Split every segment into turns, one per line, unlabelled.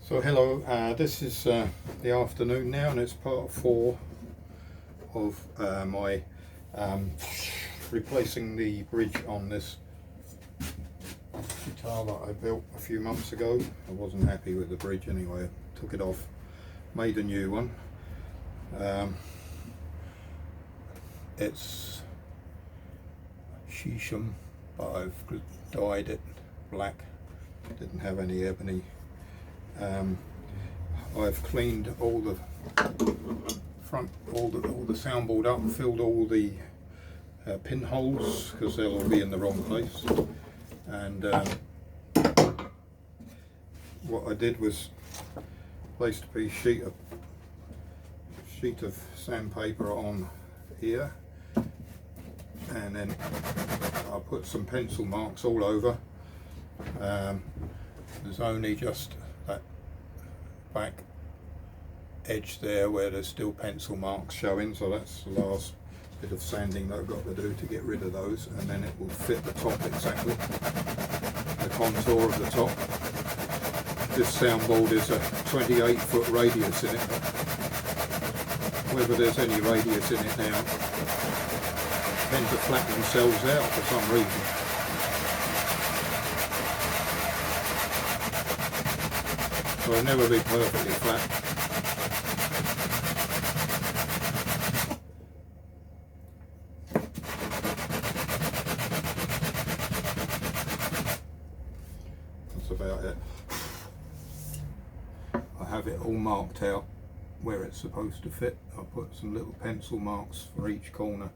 So hello, this is the afternoon now, and it's part 4 of my replacing the bridge on this guitar that I built a few months ago. I wasn't happy with the bridge anyway, I took it off, made a new one. It's shisham, but I've dyed it black, didn't have any ebony. I've cleaned all the front, all the soundboard up, filled all the pinholes because they'll all be in the wrong place. And what I did was placed a sheet of sandpaper on here, and then I put some pencil marks all over. There's only just that back edge there where there's still pencil marks showing, so that's the last bit of sanding that I've got to do to get rid of those, and then it will fit the top exactly, the contour of the top. This soundboard is a 28-foot radius in it, but whether there's any radius in it now tend to flatten themselves out for some reason. So I'll never be perfectly flat. That's about it. I have it all marked out where it's supposed to fit. I'll put some little pencil marks for each corner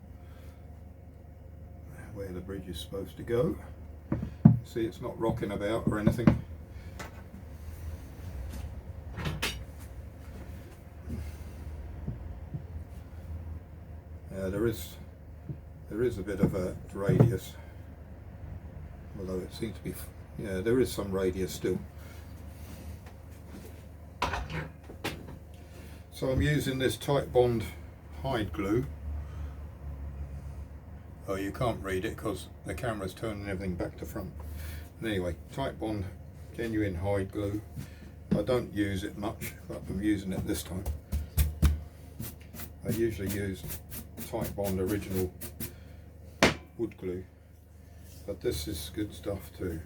where the bridge is supposed to go. See, it's not rocking about or anything. There is a bit of a radius, although it seems to be, yeah, there is some radius still. So I'm using this Titebond hide glue. Oh, you can't read it because the camera's turning everything back to front. But anyway, Titebond genuine hide glue. I don't use it much, but I'm using it this time. I usually use Titebond original wood glue, but this is good stuff too.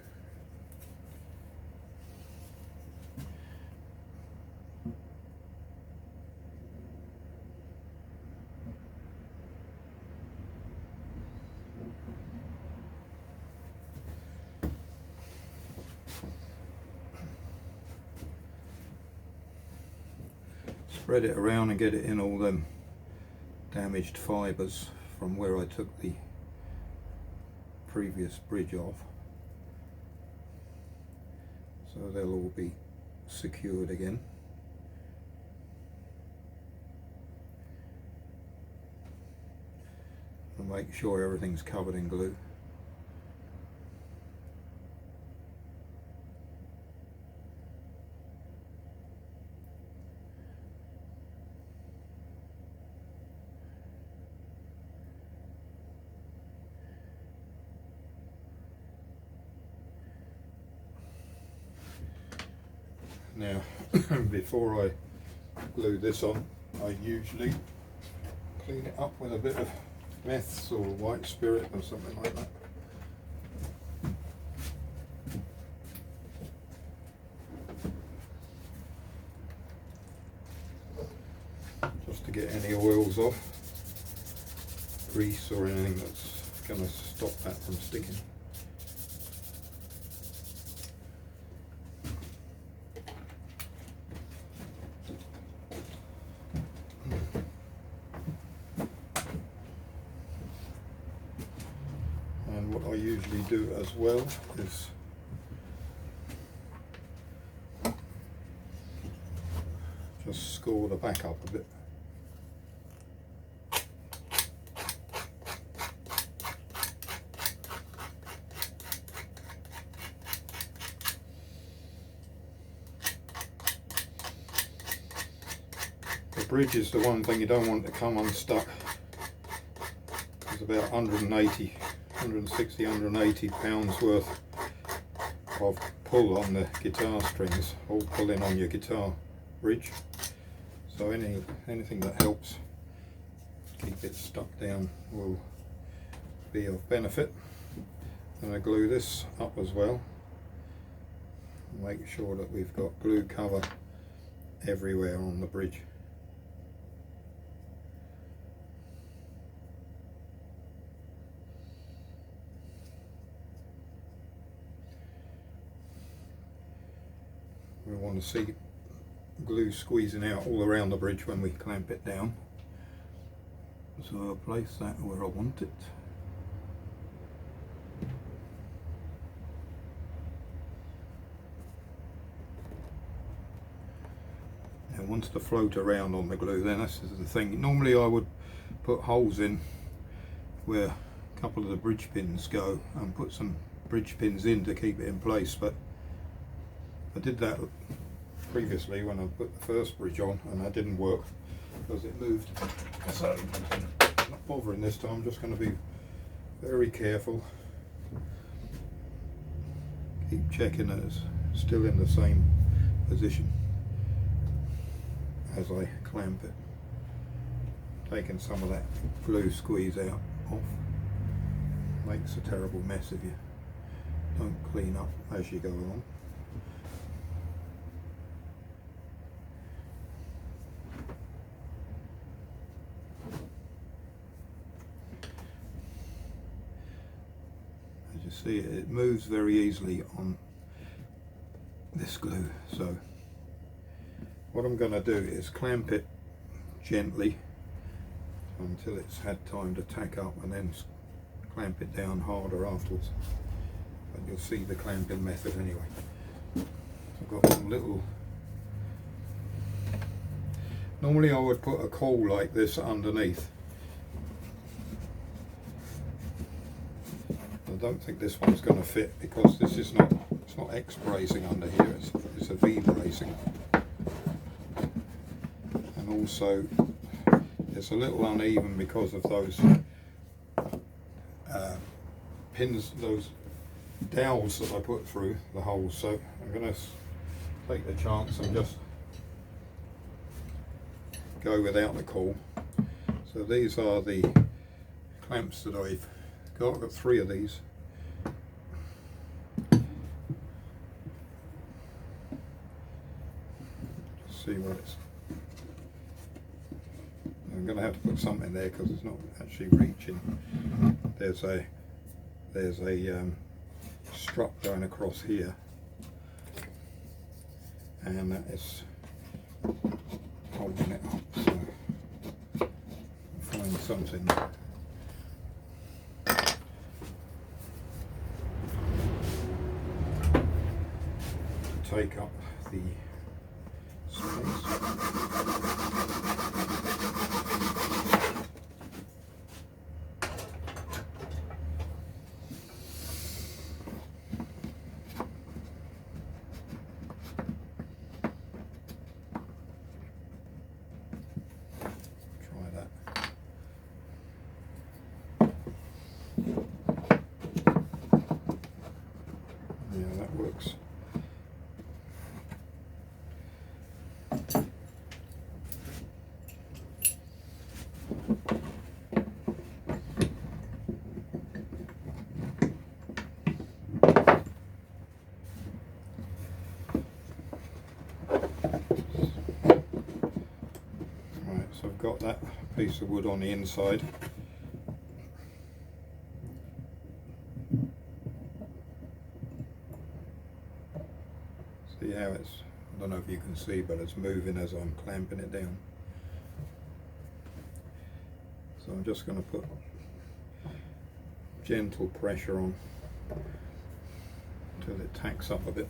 Spread it around and get it in all them damaged fibres from where I took the previous bridge off, so they'll all be secured again. And make sure everything's covered in glue. Now, before I glue this on, I usually clean it up with a bit of meths or white spirit or something like that. Just to get any oils off, grease or anything that's going to stop that from sticking. And what I usually do as well is just score the back up a bit. The bridge is the one thing you don't want to come unstuck. It's about 160, 180 pounds worth of pull on the guitar strings, or pulling on your guitar bridge. So anything that helps keep it stuck down will be of benefit. And I glue this up as well. Make sure that we've got glue cover everywhere on the bridge. We want to see glue squeezing out all around the bridge when we clamp it down. So I'll place that where I want it. And wants to float around on the glue, then this is the thing. Normally I would put holes in where a couple of the bridge pins go and put some bridge pins in to keep it in place, but I did that previously when I put the first bridge on and that didn't work because it moved. So I'm not bothering this time, I'm just going to be very careful. Keep checking that it's still in the same position as I clamp it. Taking some of that glue squeeze out off makes a terrible mess if you don't clean up as you go along. As you see, it moves very easily on this glue, so what I'm going to do is clamp it gently until it's had time to tack up, and then clamp it down harder afterwards. But you'll see the clamping method anyway. So I've got some little... Normally I would put a cowl like this underneath. I don't think this one's going to fit because this is not, it's not X bracing under here, it's a V bracing. And also it's a little uneven because of those pins, those dowels that I put through the holes. So I'm going to take the chance and just go without the cowl. So these are the clamps that I've got 3 of these. Just see what it's... I'm going to have to put something there because it's not actually reaching. There's a strap going across here, and that is holding it up. So find something to take up the space. Yeah, that works. Right, so I've got that piece of wood on the inside. See how it's, I don't know if you can see, but it's moving as I'm clamping it down. So I'm just going to put gentle pressure on until it tacks up a bit.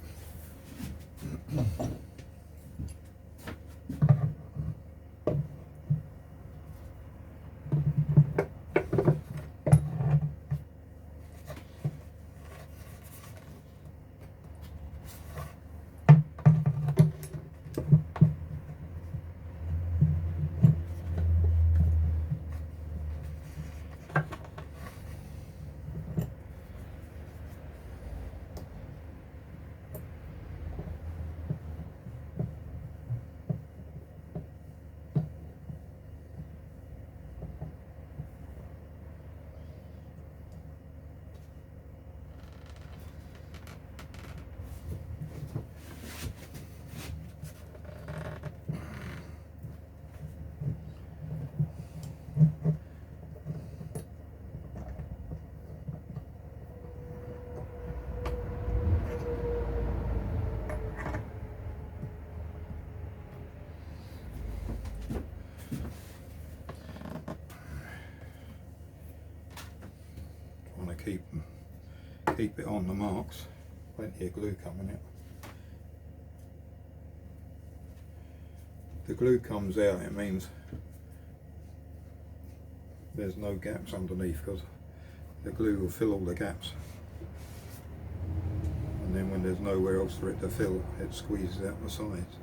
keep it on the marks. Plenty of glue coming out. The glue comes out, it means there's no gaps underneath, because the glue will fill all the gaps, and then when there's nowhere else for it to fill, it squeezes out the sides.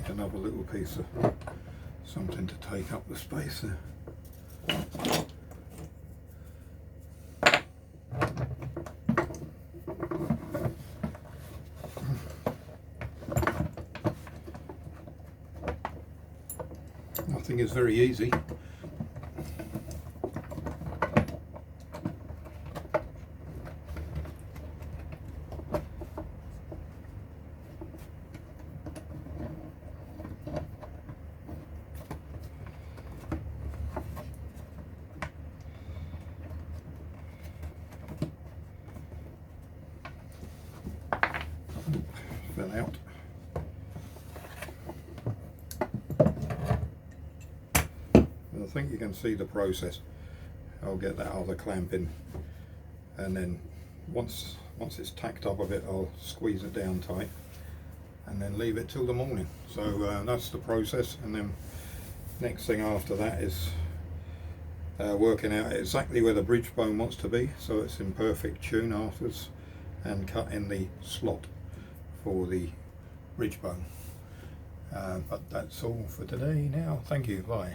Another little piece of something to take up the space there. Nothing is very easy. Fell out. I think you can see the process. I'll get that other clamp in, and then once it's tacked up a bit, I'll squeeze it down tight and then leave it till the morning. So that's the process, and then next thing after that is working out exactly where the bridge bone wants to be, so it's in perfect tune afterwards, and cutting the slot for the bridge bone. But that's all for today now. Thank you, bye.